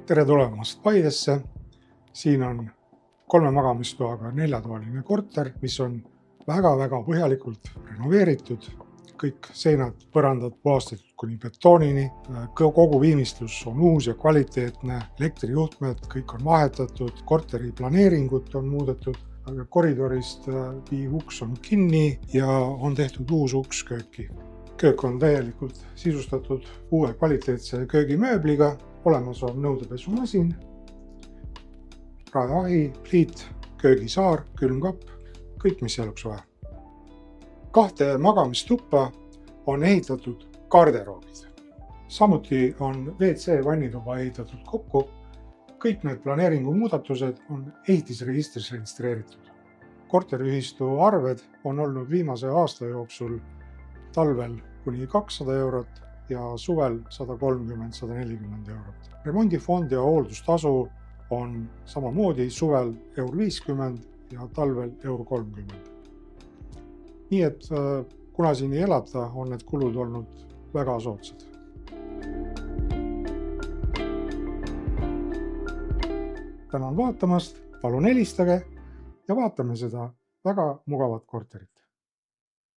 Tere tulemast Paidesse. Siin on 3 magamistoaga 4-toaline korter, mis on väga-väga põhjalikult renoveeritud. Kõik seinad, põrandad puhastatud kuni betoonini. Kogu viimistlus on uus ja kvaliteetne. Elektrijuhtmed, kõik on vahetatud. Korteri planeeringut on muudetud. Koridorist viiv uks on kinni ja on tehtud uus uks kööki. Köök on täielikult sisustatud uue kvaliteetse köögimööbliga. Olemas on nõudepesumasin, raeahi, pliit, köögisaar, külmkapp, kõik mis eluks vaja. 2 magamistuppa on ehitatud garderoobid. Samuti on WC vannituba ehitatud kokku. Kõik need planeeringu muudatused on ehitisregistris registreeritud. Korteriühistu arved on olnud viimase aasta jooksul talvel kuni 200 eurot ja suvel 130–140 eurot. Remondifond ja hooldustasu on samamoodi suvel €50 ja talvel €30. Nii et kuna siin ei elata, on need kulud olnud väga soodsad. Tänan vaatamast, palun helistage ja vaatame seda väga mugavat korterit.